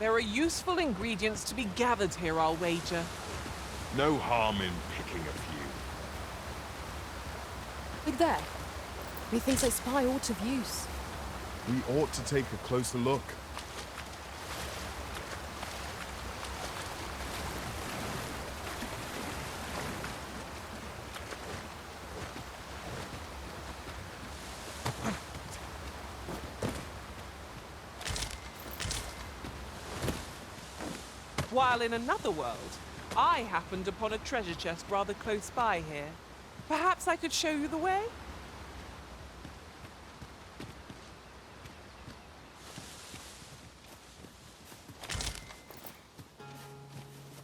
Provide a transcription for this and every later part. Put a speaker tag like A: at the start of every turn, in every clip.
A: There are useful ingredients to be gathered here, I'll wager.
B: No harm in picking a few.
C: Look there. Methinks I spy aught of use.
D: We ought to take a closer look.
A: While in another world, I happened upon a treasure chest rather close by here. Perhaps I could show you the way?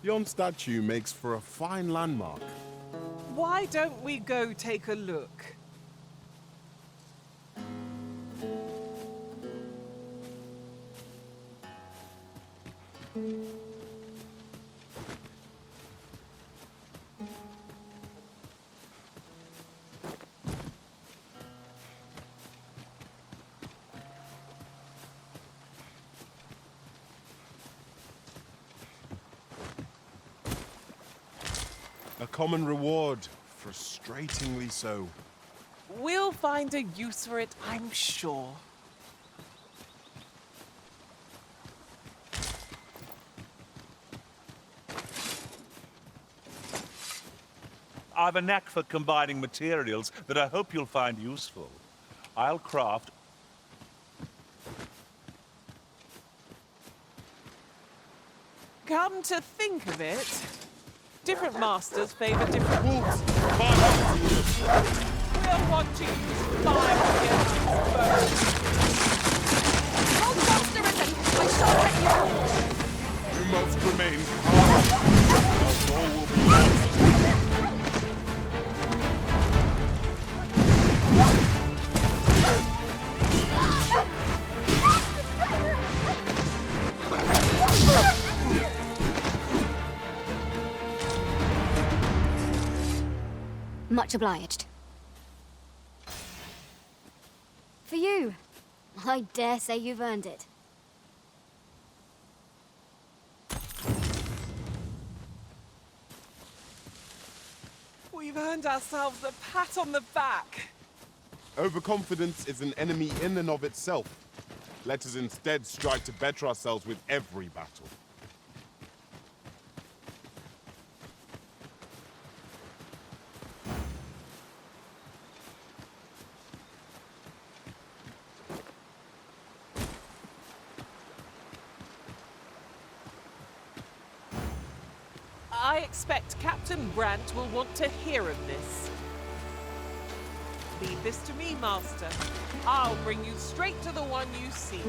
D: Yon statue makes for a fine landmark.
A: Why don't we go take a look?
D: A common reward, frustratingly so.
A: We'll find a use for it, I'm sure.
E: I've a knack for combining materials that I hope you'll find useful. I'll craft...
A: Come to think of it, different masters favor different
D: Wolves!
A: We'll want to use fire against these bows.
C: Hold fast, Arisen! I shall get you!
D: You must remain calm. Else all will be lost.
F: Much obliged. For you. I dare say you've earned it.
A: We've earned ourselves a pat on the back.
D: Overconfidence is an enemy in and of itself. Let us instead strive to better ourselves with every battle.
A: I expect Captain Brant will want to hear of this. Leave this to me, Master. I'll bring you straight to the one you seek.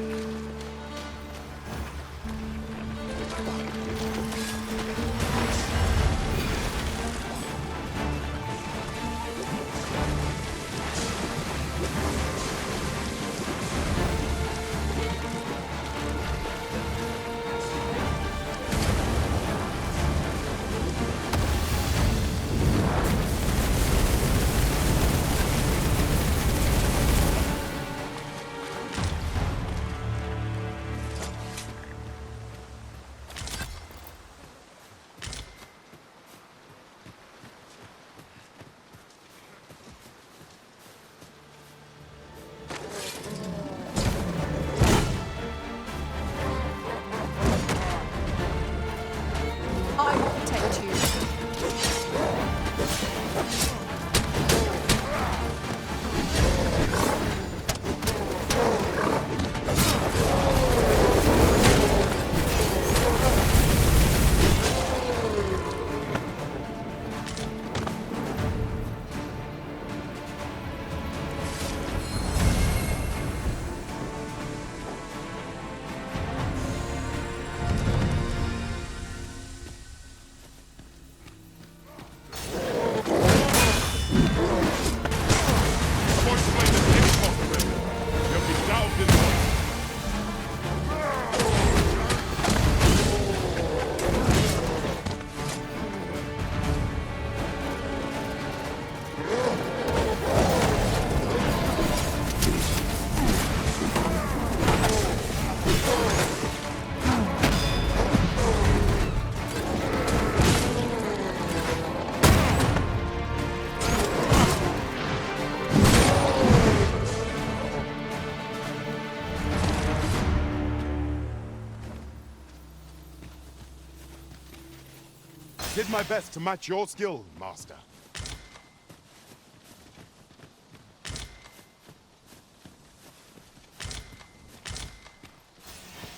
D: Did my best to match your skill, Master.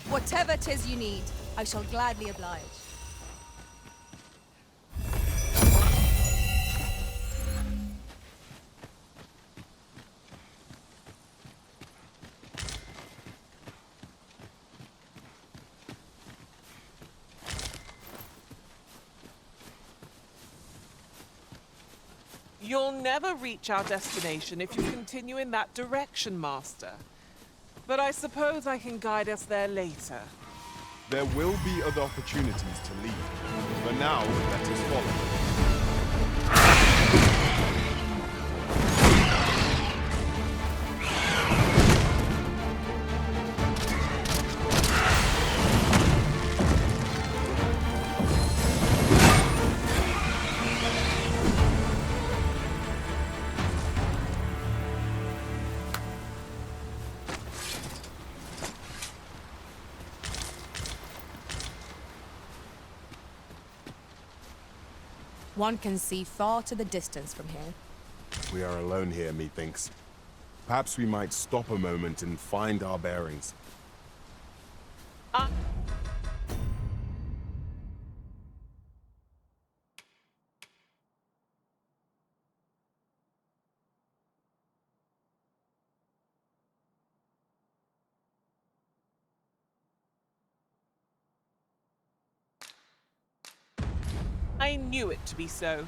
C: Whatever 'tis you need, I shall gladly oblige.
A: You'll never reach our destination if you continue in that direction, Master. But I suppose I can guide us there later.
D: There will be other opportunities to lead. For now, let us follow.
C: One can see far to the distance from here.
D: We are alone here, methinks. Perhaps we might stop a moment and find our bearings.
A: I knew it to be so.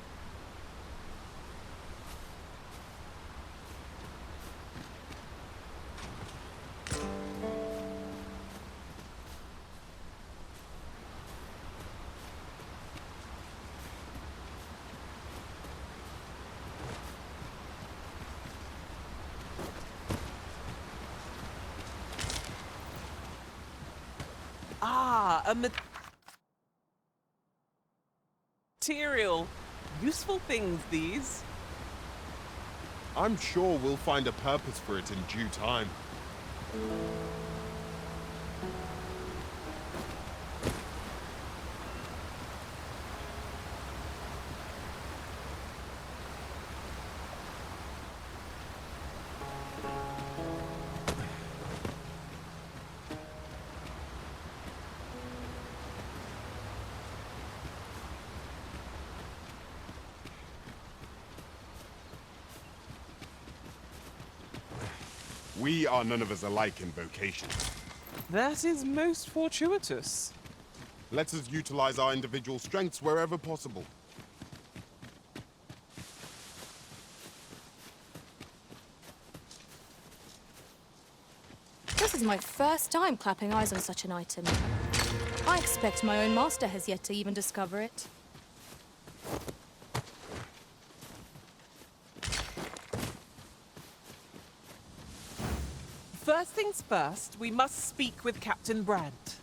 A: Ah, a material. Useful things, these.
D: I'm sure we'll find a purpose for it in due time. We are none of us alike in vocation.
A: That is most fortuitous.
D: Let us utilize our individual strengths wherever possible.
C: This is my first time clapping eyes on such an item. I expect my own master has yet to even discover it.
A: First things first, we must speak with Captain Brandt.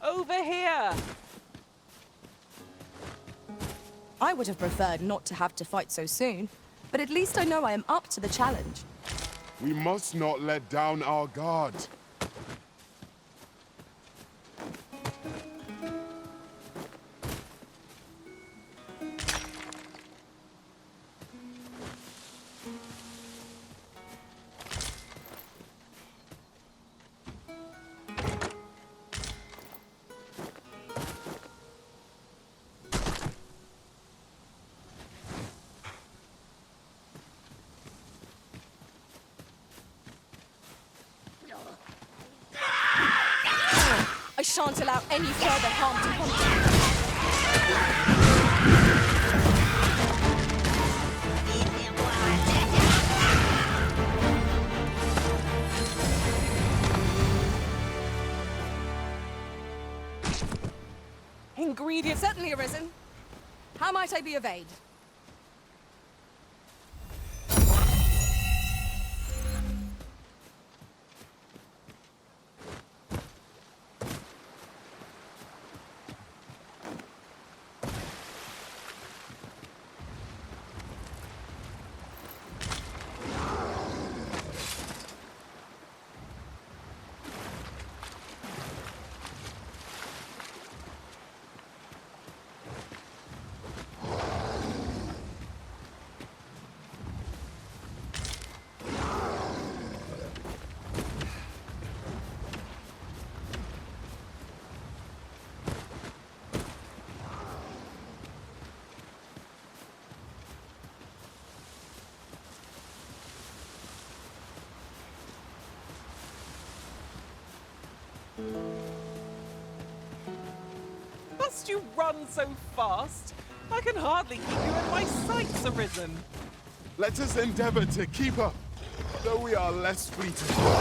A: Over here!
C: I would have preferred not to have to fight so soon, but at least I know I am up to the challenge.
D: We must not let down our guard.
C: I shan't allow any further harm to come to you.
A: Ingredients.
C: Certainly arisen. How might I be of aid?
A: Must you run so fast? I can hardly keep you in my sights, Arisen.
D: Let us endeavor to keep up, though we are less fleet of foot.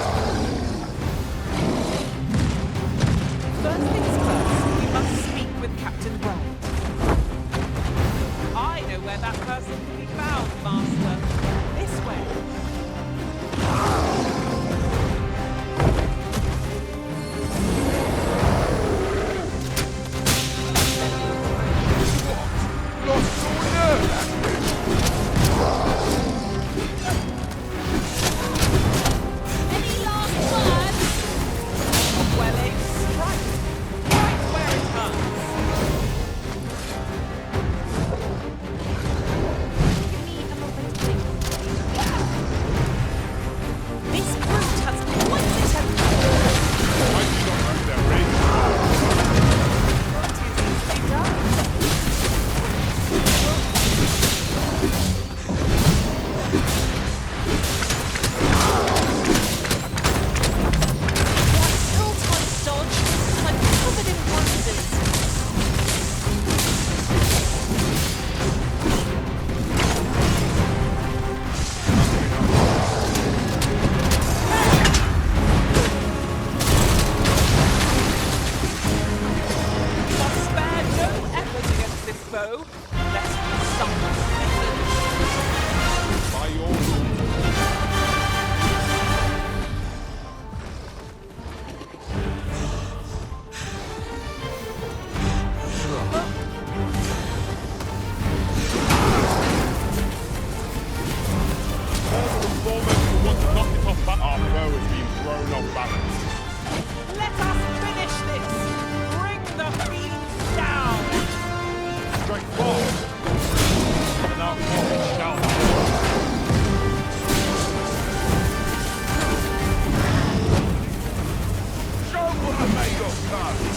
A: First things first, we must speak with Captain Bright. I know where that person can be found, Master. This way.
C: Any last words?
A: Well, a strike. Right where it hurts.
C: Give me a moment to think.
A: This brute has quite the temper.
D: I do not know their range.
A: What is easily done? That ill-timed dodge is like covered in bruises. Must spare no effort against this foe, lest we suffer smitten.
D: By your rule. First and foremost, we want to knock it off balance. Our foe has been thrown off balance.
A: Let us finish this! Bring the fiends down!
D: Strike forward.
E: And our quarry shall be.
B: Show what I'm made of, cuz!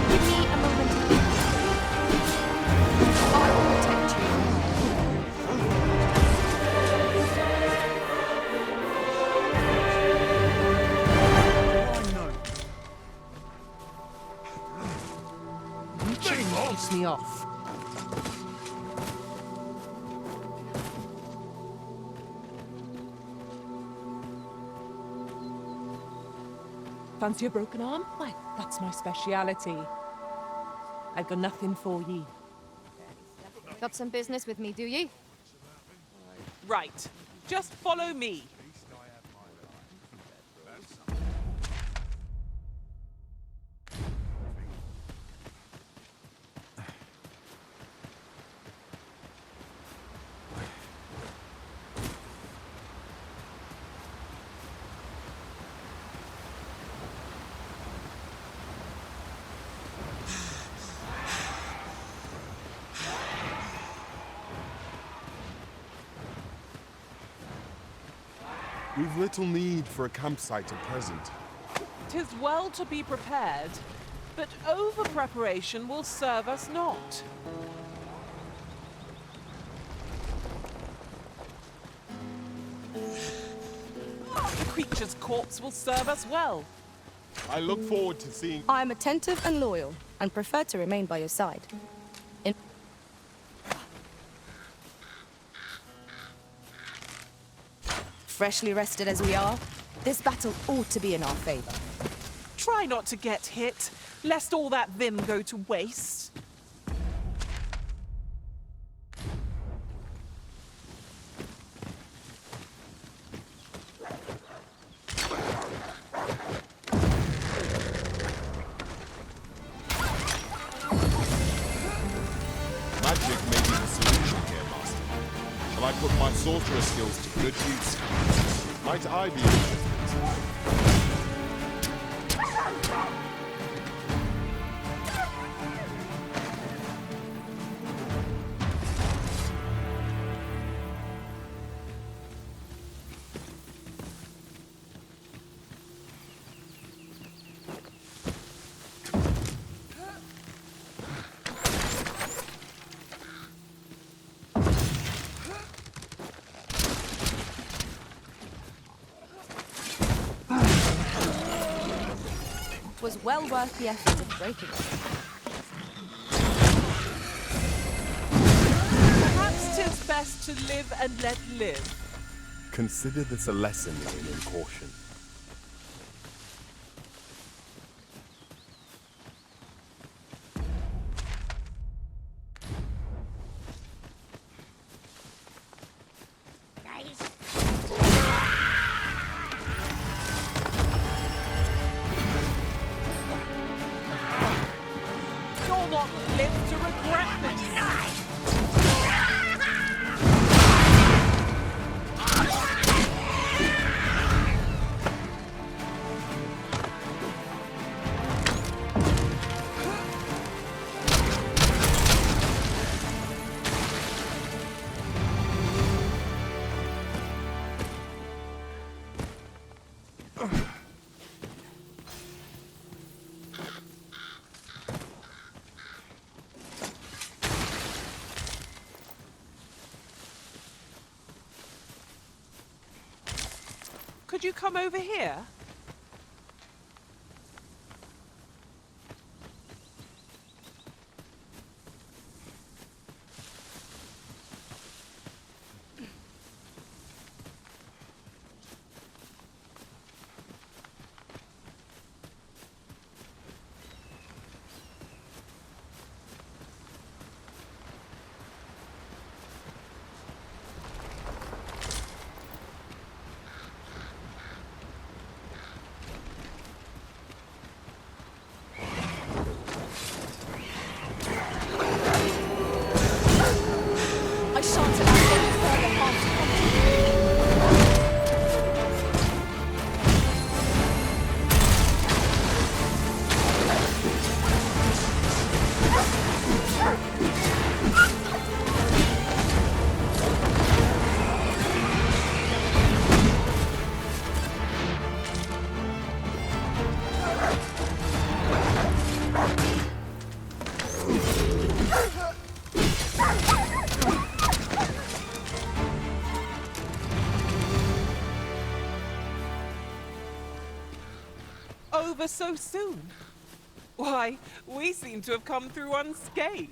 C: Give me a moment to think. I will protect you.
A: Keeps me off. Fancy a broken arm? Why, that's my speciality. I've got nothing for ye.
F: Got some business with me, do you?
A: Right. Just follow me.
D: We've little need for a campsite at present.
A: 'Tis well to be prepared, but over-preparation will serve us not. The creature's corpse will serve us well.
D: I look forward to seeing...
C: I am attentive and loyal, and prefer to remain by your side. Freshly rested as we are, this battle ought to be in our favor.
A: Try not to get hit, lest all that vim go to waste.
D: Magic may be the solution here, Master. Shall I put my sorcerer skills to good use? Might I be interested?
C: It was well worth the effort of breaking it.
A: Perhaps 'tis best to live and let live.
D: Consider this a lesson in caution.
A: You'll not live to regret this. Could you come over here?
C: I shan't allow any further harm to come to you.
A: Over so soon? Why, we seem to have come through unscathed.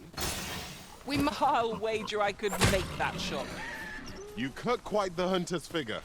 A: I'll wager I could make that shot.
D: You cut quite the hunter's figure.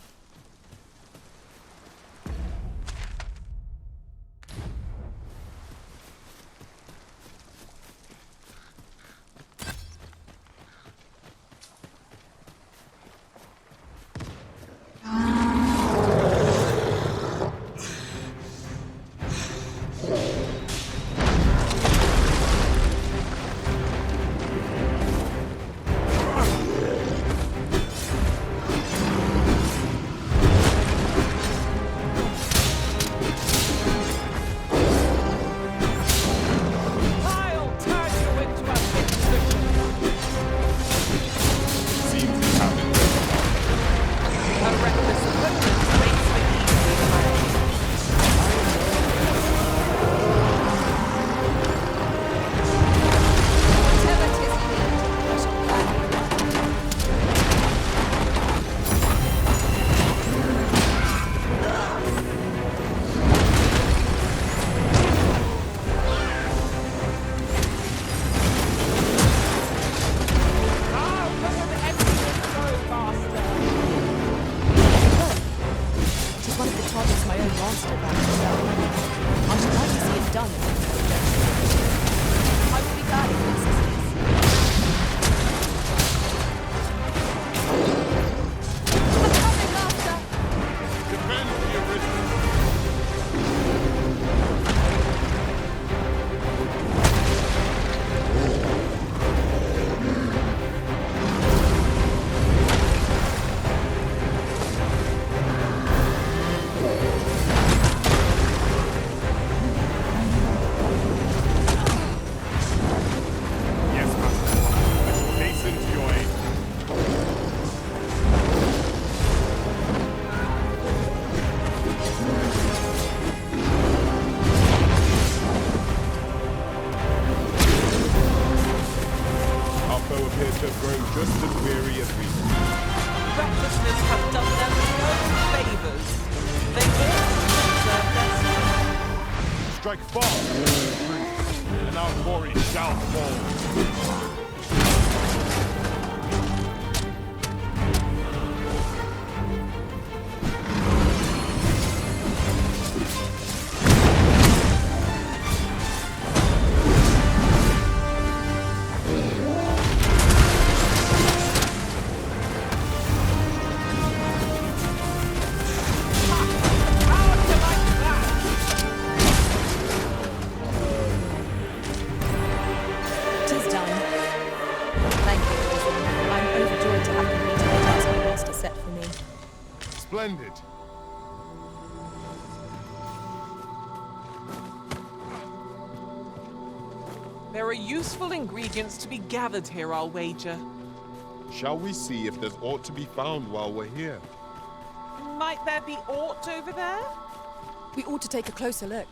D: appear to have grown just as weary as we.
A: Recklessness have done them no favors. They ought to observe their strength.
D: Strike fast, and our glory shall fall.
C: Tis done. Thank you, Lizzie. I'm overjoyed to have completed the task my master set for me.
D: Splendid.
A: There are useful ingredients to be gathered here, I'll wager.
D: Shall we see if there's aught to be found while we're here?
A: Might there be aught over there?
C: We ought to take a closer look.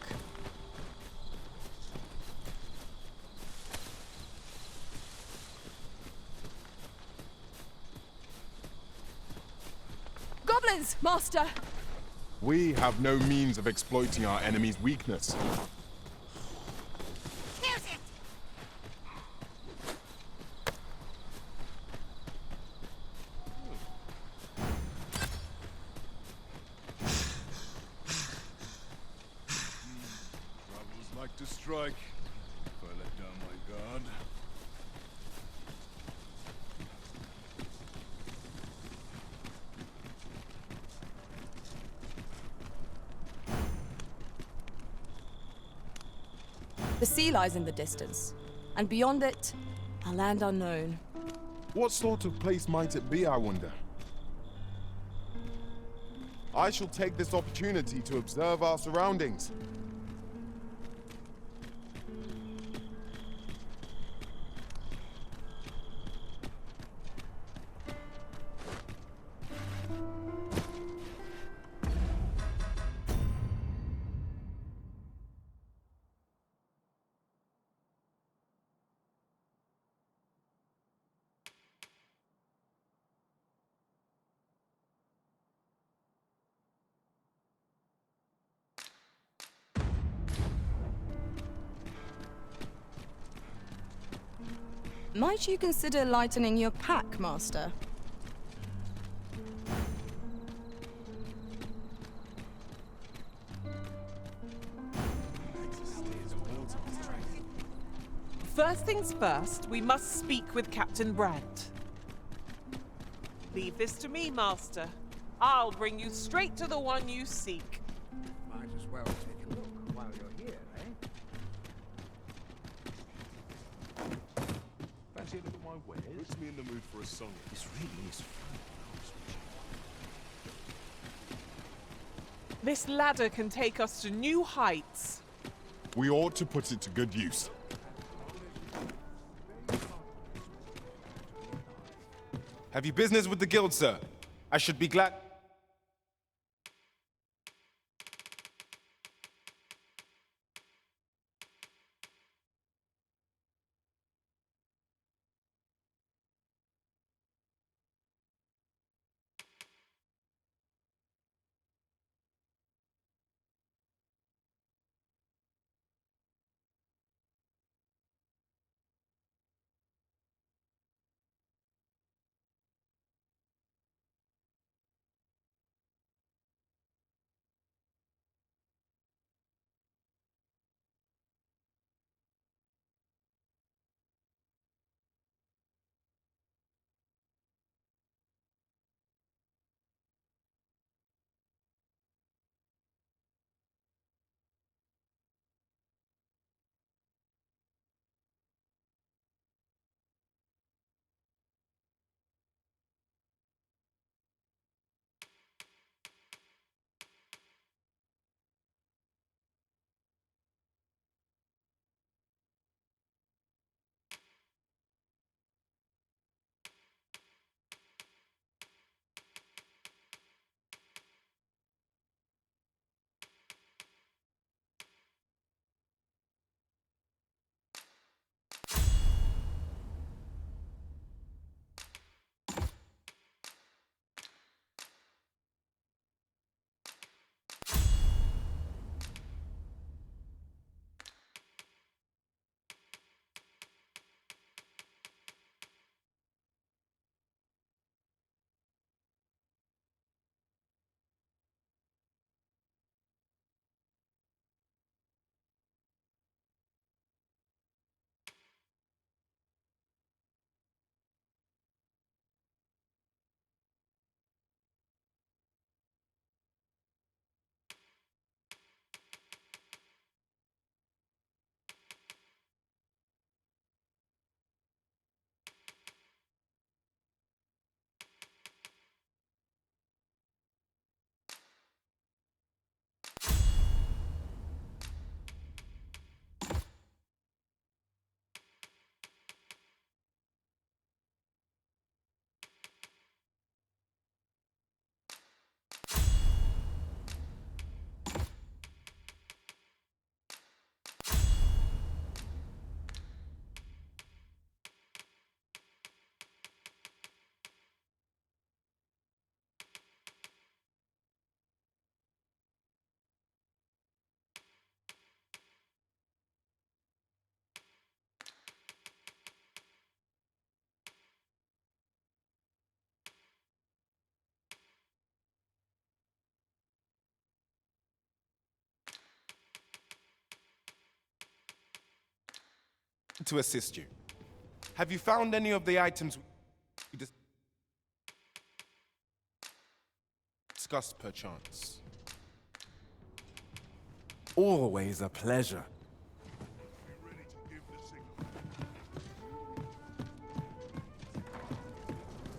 C: Goblins, master!
D: We have no means of exploiting our enemy's weakness.
B: Travelers like to strike. If I let down my guard.
C: The sea lies in the distance, and beyond it, a land unknown.
D: What sort of place might it be, I wonder? I shall take this opportunity to observe our surroundings.
C: Might you consider lightening your pack, master?
A: First things first, we must speak with Captain Brandt. Leave this to me, Master. I'll bring you straight to the one you seek.
B: Might as well take a look while you're here, eh?
D: Fancy a look at my wares? Puts me in the mood for a song.
B: This really is fun.
A: This ladder can take us to new heights.
D: We ought to put it to good use.
G: Have you business with the guild, sir? I should be glad. to assist you. Have you found any of the items we discussed perchance? Always a pleasure.
B: Ready to give the signal.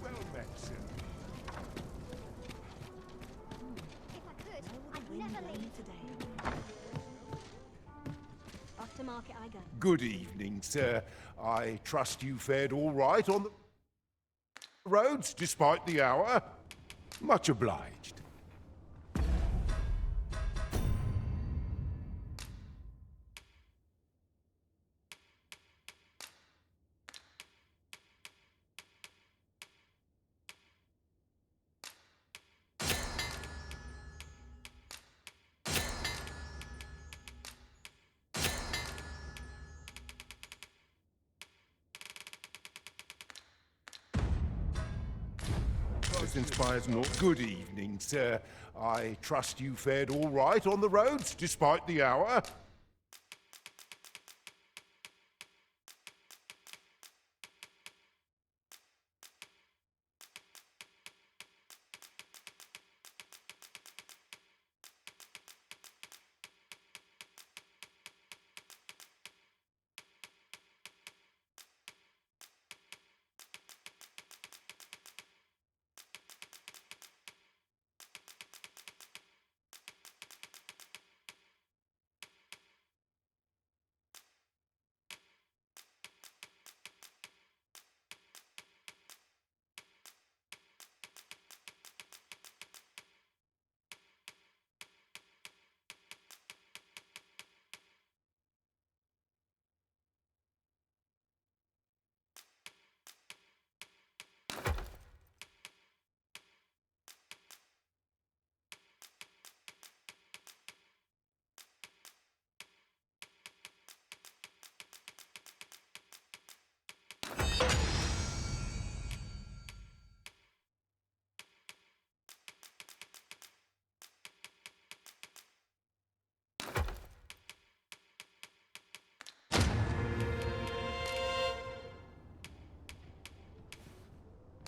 B: Well met, sir.
F: If I could, I'd never leave. Off to market I go.
B: Good evening, sir. I trust you fared all right on the roads despite the hour. Much obliged. This inspires no. Good evening, sir. I trust you fared all right on the roads despite the hour.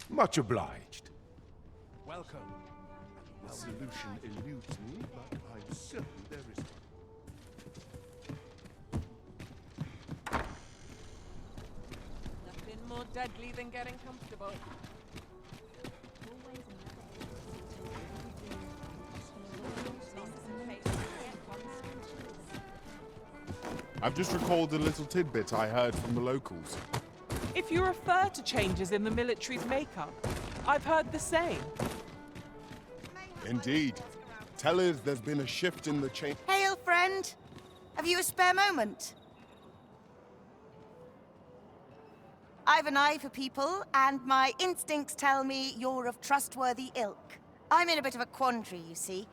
B: Much obliged.
G: Welcome.
B: The solution eludes me, but I'm certain there is one.
A: Nothing more deadly than getting comfortable.
D: I've just recalled a little tidbit I heard from the locals.
A: If you refer to changes in the military's makeup, I've heard the same.
D: Indeed. Tell us there's been a shift in the chain.
H: Hail, friend. Have you a spare moment? I've an eye for people, and my instincts tell me you're of trustworthy ilk. I'm in a bit of a quandary, you see.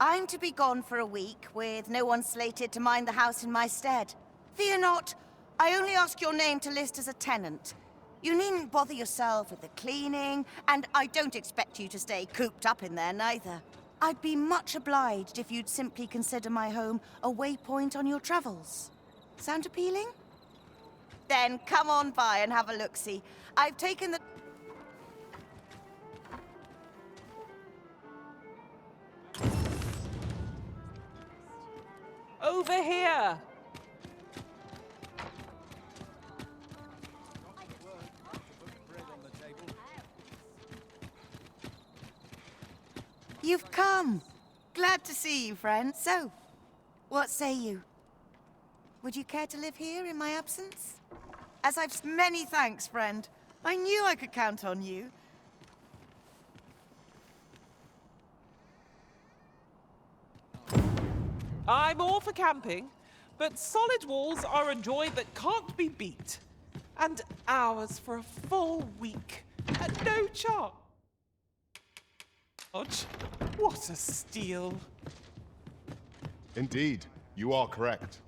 H: I'm to be gone for a week, with no one slated to mind the house in my stead. Fear not. I only ask your name to list as a tenant. You needn't bother yourself with the cleaning, and I don't expect you to stay cooped up in there neither. I'd be much obliged if you'd simply consider my home a waypoint on your travels. Sound appealing? Then come on by and have a look-see. I've taken the...
A: Over here!
H: You've come. Glad to see you, friend. So, what say you? Would you care to live here in my absence? As I've many thanks, friend. I knew I could count on you.
A: I'm all for camping, but solid walls are a joy that can't be beat. And hours for a full week at no charge. What a steal.
D: Indeed, you are correct.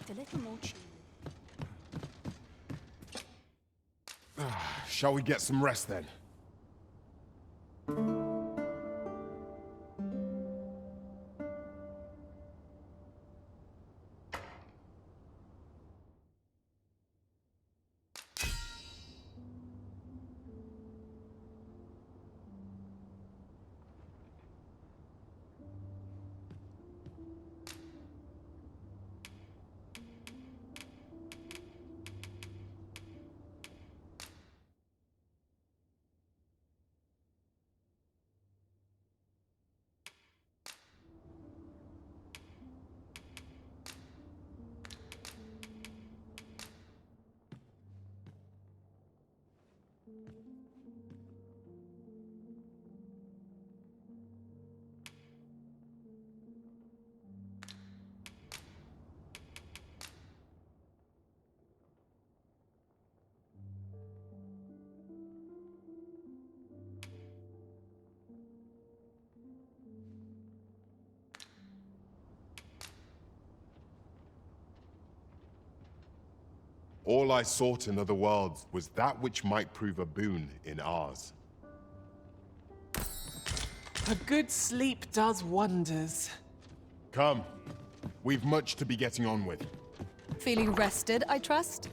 C: expect a little more cheese.
G: Shall we get some rest then? All I sought in other worlds was that which might prove a boon in ours.
A: A good sleep does wonders.
G: Come. We've much to be getting on with.
C: Feeling rested, I trust?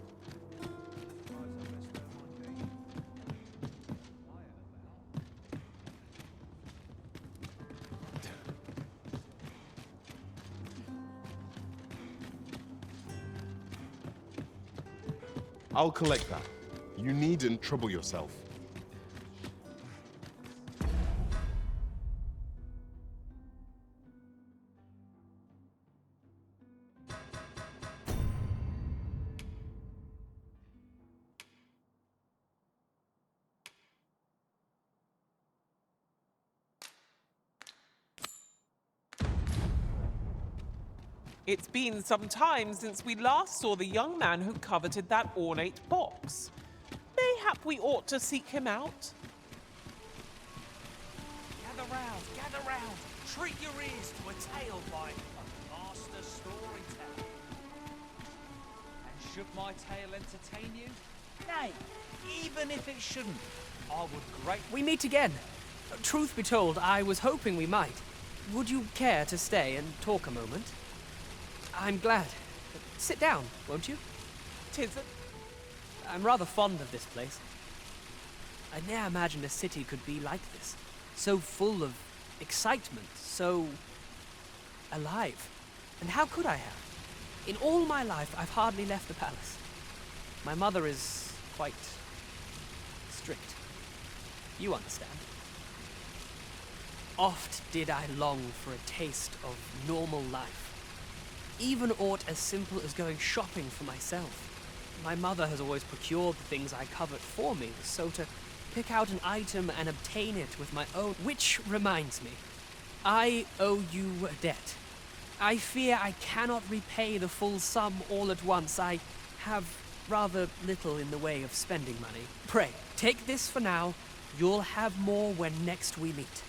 G: I'll collect that. You needn't trouble yourself.
A: It's been some time since we last saw the young man who coveted that ornate box. Mayhap we ought to seek him out.
I: Gather round. Treat your ears to a tale by a master storyteller. And should my tale entertain you? Nay, even if it shouldn't, I would greatly...
J: We meet again. Truth be told, I was hoping we might. Would you care to stay and talk a moment? I'm glad. Sit down, won't you?
A: Tisn't.
J: I'm rather fond of this place. I ne'er imagined a city could be like this. So full of excitement, so alive. And how could I have? In all my life, I've hardly left the palace. My mother is quite strict. You understand. Oft did I long for a taste of normal life. Even aught as simple as going shopping for myself. My mother has always procured the things I covet for me, so to pick out an item and obtain it with my own... Which reminds me, I owe you a debt. I fear I cannot repay the full sum all at once. I have rather little in the way of spending money. Pray, take this for now. You'll have more when next we meet.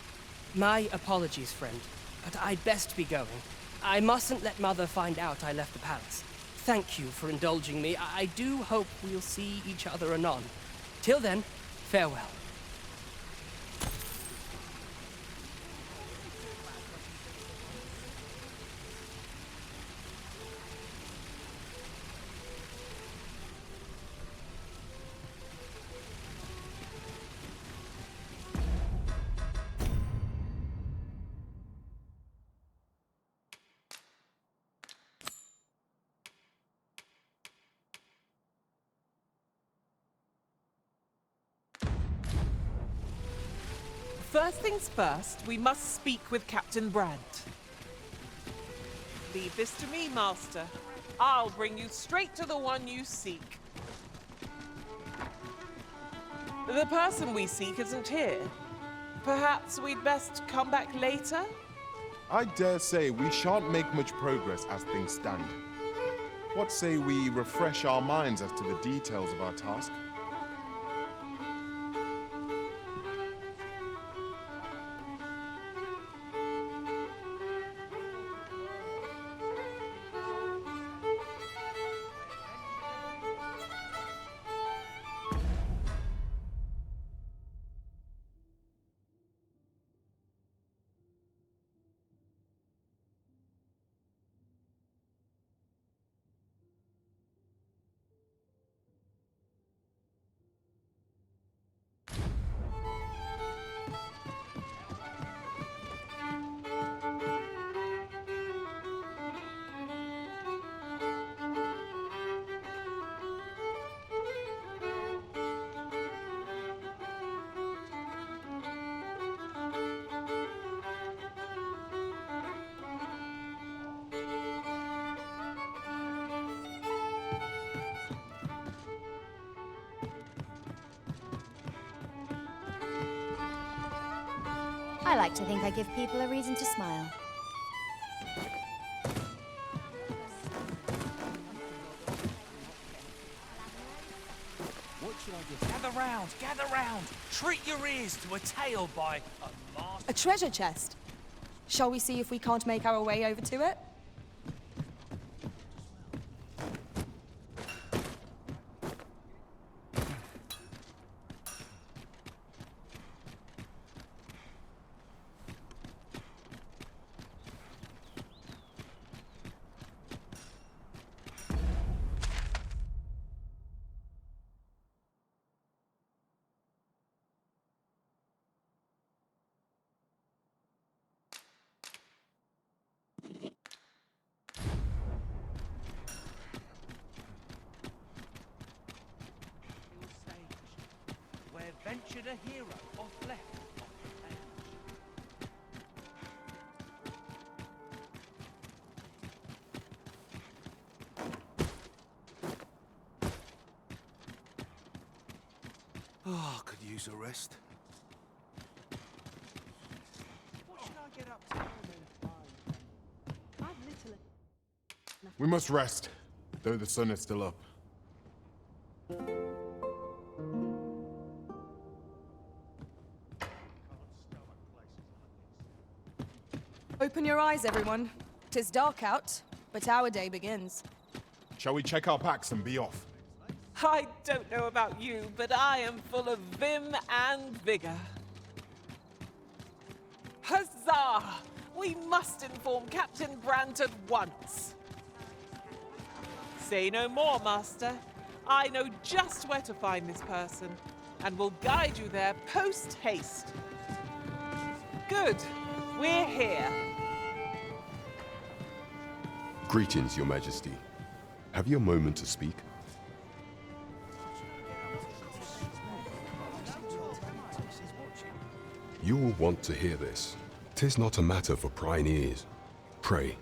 J: My apologies, friend, but I'd best be going. I mustn't let Mother find out I left the palace. Thank you for indulging me. I do hope we'll see each other anon. Till then, farewell.
A: First things first, we must speak with Captain Brandt. Leave this to me, Master. I'll bring you straight to the one you seek. The person we seek isn't here. Perhaps we'd best come back later?
G: I dare say we shan't make much progress as things stand. What say we refresh our minds as to the details of our task?
F: I like to think I give people a reason to smile.
I: Gather round! Treat your ears to a tale by a master.
K: A treasure chest. Shall we see if we can't make our way over to it?
I: Where ventured a hero off left of the page.
B: Oh, could use a rest.
I: What should I get up to?
G: We must rest, though the sun is still up.
K: Open your eyes, everyone. 'Tis dark out, but our day begins.
G: Shall we check our packs and be off?
A: I don't know about you, but I am full of vim and vigor. Huzzah! We must inform Captain Brant at once. Say no more, Master. I know just where to find this person, and will guide you there post-haste. Good. We're here.
L: Greetings, Your Majesty. Have you a moment to speak? You will want to hear this. 'Tis not a matter for prying ears. Pray.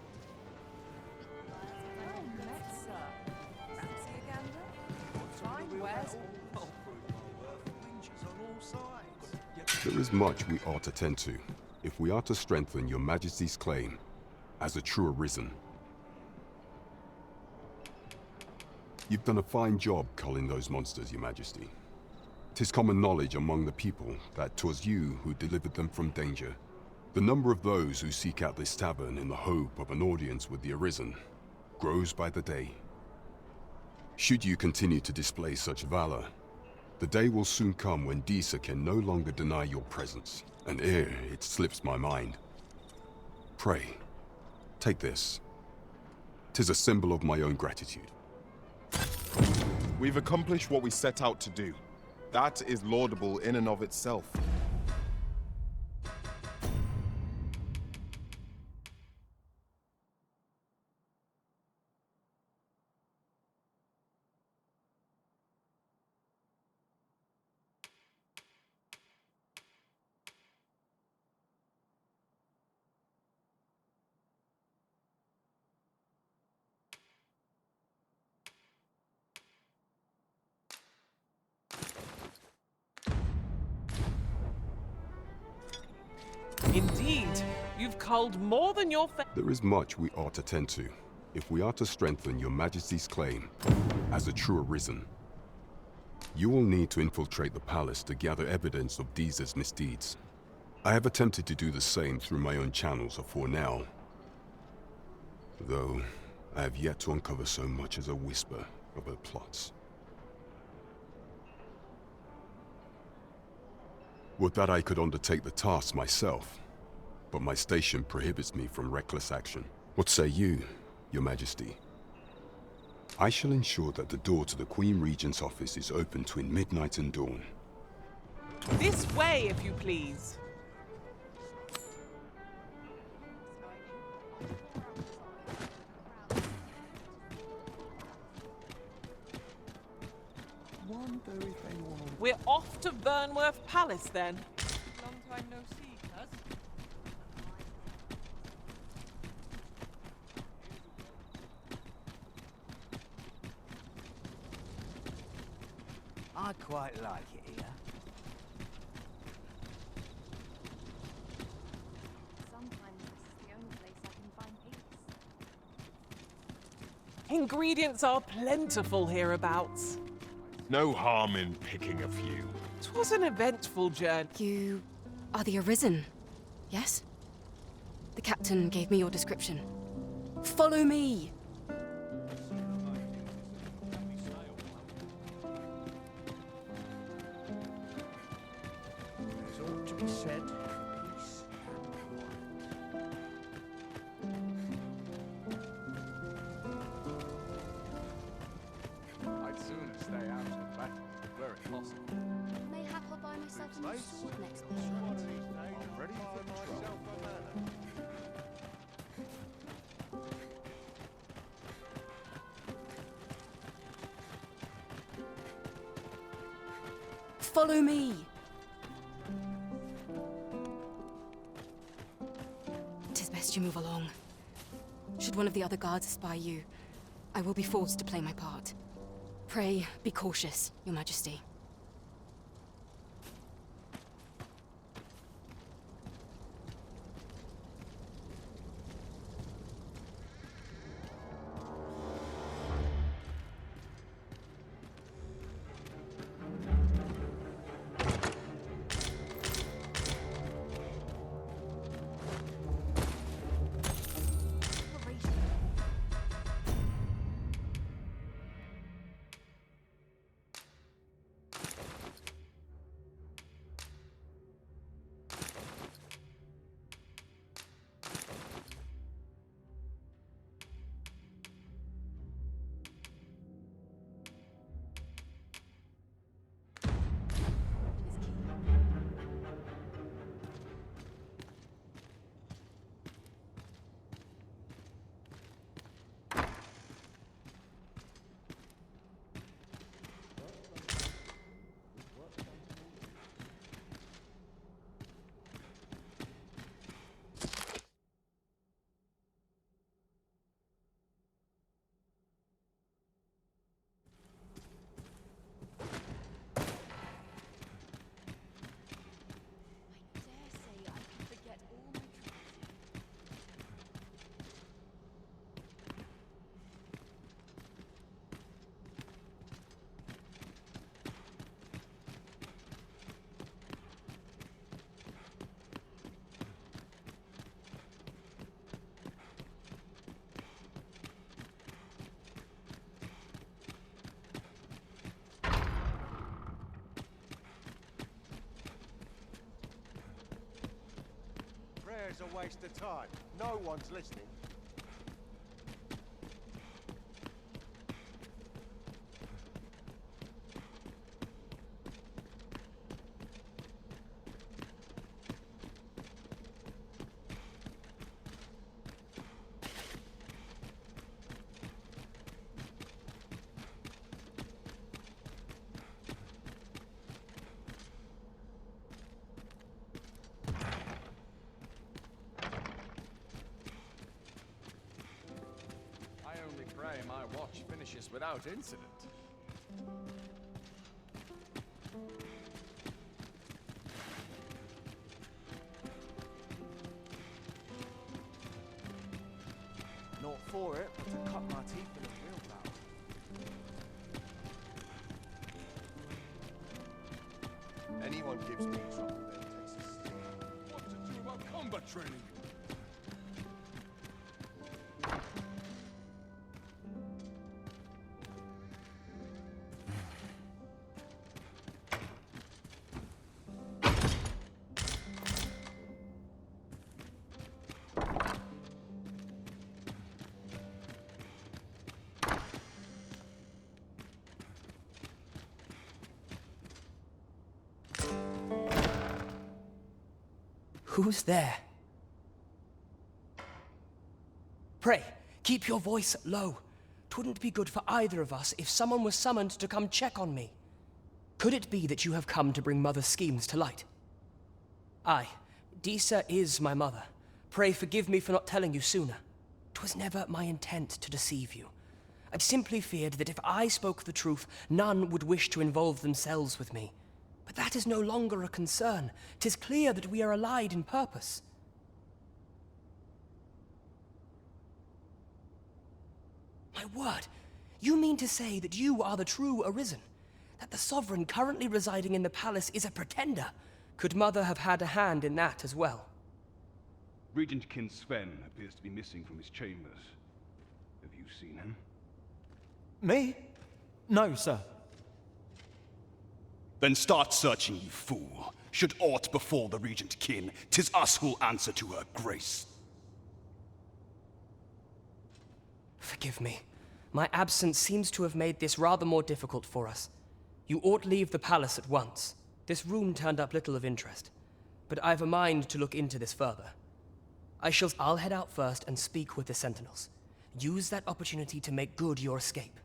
L: There is much we ought to tend to, if we are to strengthen Your Majesty's claim as a true arisen. You've done a fine job culling those monsters, Your Majesty. 'Tis common knowledge among the people that 'twas you who delivered them from danger. The number of those who seek out this tavern in the hope of an audience with the Arisen grows by the day. Should you continue to display such valor, the day will soon come when Disa can no longer deny your presence, and ere it slips my mind. Pray, take this. 'Tis a symbol of my own gratitude.
G: We've accomplished what we set out to do. That is laudable in and of itself.
A: Indeed, you've culled more than your
L: There is much we ought to tend to, if we are to strengthen Your Majesty's claim as a true Arisen. You will need to infiltrate the palace to gather evidence of Disa's misdeeds. I have attempted to do the same through my own channels afore now, though I have yet to uncover so much as a whisper of her plots. Would that I could undertake the task myself, but my station prohibits me from reckless action. What say you, Your Majesty? I shall ensure that the door to the Queen Regent's office is open between midnight and dawn.
A: This way, if you please. We're off to Vernworth Palace, then. Long time no see, cuz.
I: I quite like it here.
A: Ingredients are plentiful hereabouts.
D: No harm in picking a few.
A: 'Twas an eventful journey.
M: You are the Arisen, yes? The captain gave me your description. Follow me!
I: There's ought to be said. Peace
N: I'd sooner stay out of battle, were it possible.
F: Mayhap I'll buy myself a new sword next week.
N: I'm ready for myself a manor.
M: Follow me! Tis best you move along. Should one of the other guards espy you, I will be forced to play my part. Pray, be cautious, Your Majesty.
N: Prayer's a waste of time. No one's listening. Pray my watch finishes without incident.
I: Not for it, but to cut my teeth in a real battle.
N: Anyone gives me trouble, then takes a stick.
L: What to do about combat training?
J: Who's there? Pray, keep your voice low. 'Twouldn't be good for either of us if someone was summoned to come check on me. Could it be that you have come to bring Mother's schemes to light? Aye, Disa is my mother. Pray forgive me for not telling you sooner. 'Twas never my intent to deceive you. I simply feared that if I spoke the truth, none would wish to involve themselves with me. But that is no longer a concern. 'Tis clear that we are allied in purpose. My word! You mean to say that you are the true Arisen? That the Sovereign currently residing in the palace is a pretender? Could Mother have had a hand in that as well?
O: Regent Kin Sven appears to be missing from his chambers. Have you seen him?
P: Me? No, sir.
Q: Then start searching, you fool. Should aught befall the Regent Kin, 'tis us who'll answer to her grace.
J: Forgive me. My absence seems to have made this rather more difficult for us. You ought leave the palace at once. This room turned up little of interest, but I've a mind to look into this further. I'll head out first and speak with the Sentinels. Use that opportunity to make good your escape.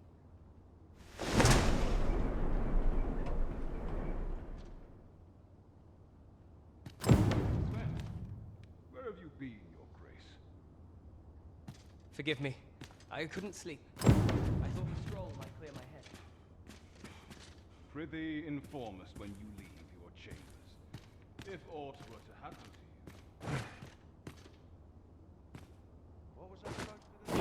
O: Where have you been, Your Grace?
J: Forgive me. I couldn't sleep. I thought a stroll might clear my head.
O: Prithee, inform us when you leave your chambers. If aught were to happen to you.
N: What was that supposed to do?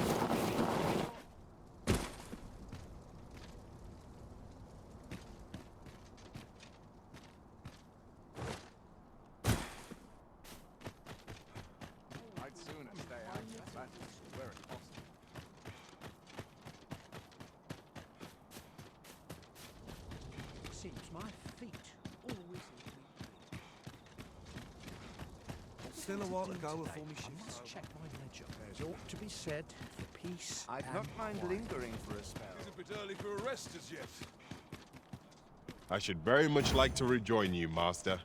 N: I'd sooner stay out of that where it's possible.
I: Seems my feet always
N: Still a while to go before me
I: I must check my ledger. There's ought to be said for peace.
N: I'd not mind lingering for a spell.
D: It's a bit early for a rest as yet.
G: I should very much like to rejoin you, Master.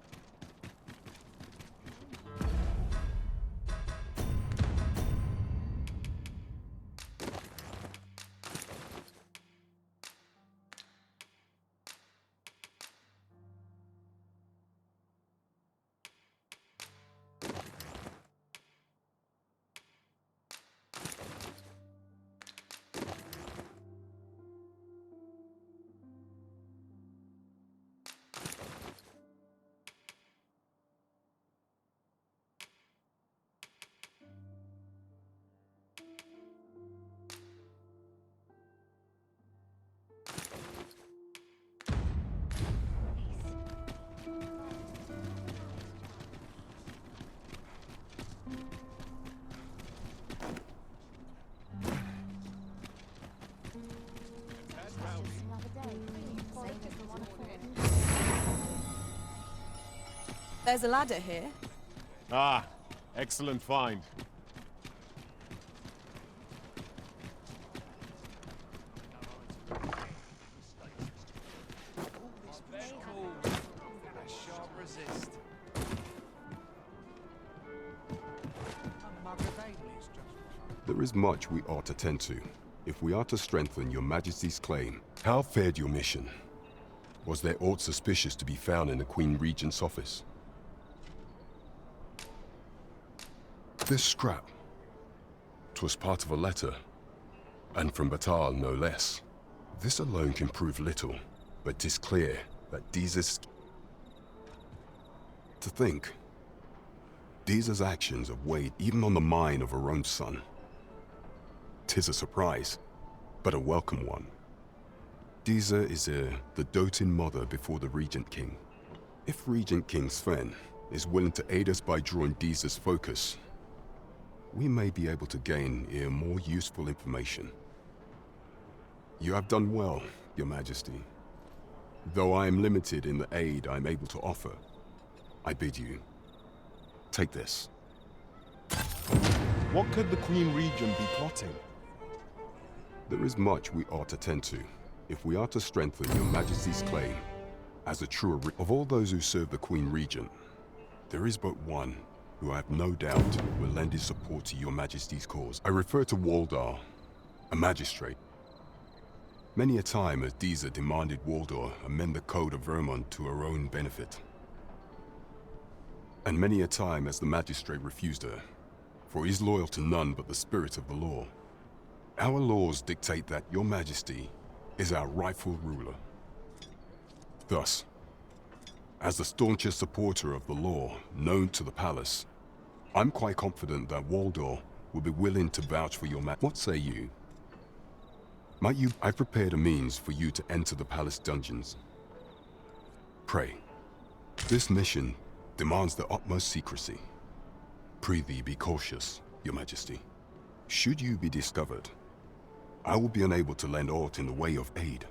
K: There's a ladder here.
G: Ah, excellent find.
L: There is much we ought to tend to, if we are to strengthen your Majesty's claim. How fared your mission? Was there aught suspicious to be found in the Queen Regent's office? This scrap. 'Twas part of a letter, and from Batal no less. This alone can prove little, but 'tis clear that Deeza's... To think, Deeza's actions have weighed even on the mind of her own son. 'Tis a surprise, but a welcome one. Deeza is the doting mother before the Regent King. If Regent King Sven is willing to aid us by drawing Deeza's focus, we may be able to gain more useful information. You have done well, Your Majesty. Though I am limited in the aid I'm able to offer, I bid you, take this.
G: What could the Queen Regent be plotting?
L: There is much we ought to tend to, if we are to strengthen Your Majesty's claim as a true of all those who serve the Queen Regent. There is but one who I have no doubt will lend his support to Your Majesty's cause. I refer to Waldar, a magistrate. Many a time has Deeza demanded Waldar amend the Code of Vermont to her own benefit. And many a time has the magistrate refused her, for he is loyal to none but the spirit of the law. Our laws dictate that Your Majesty is our rightful ruler. Thus, as the staunchest supporter of the law known to the palace, I'm quite confident that Waldor will be willing to vouch for your What say you? I've prepared a means for you to enter the palace dungeons. Pray. This mission demands the utmost secrecy. Prithee be cautious, Your Majesty. Should you be discovered, I will be unable to lend aught in the way of aid.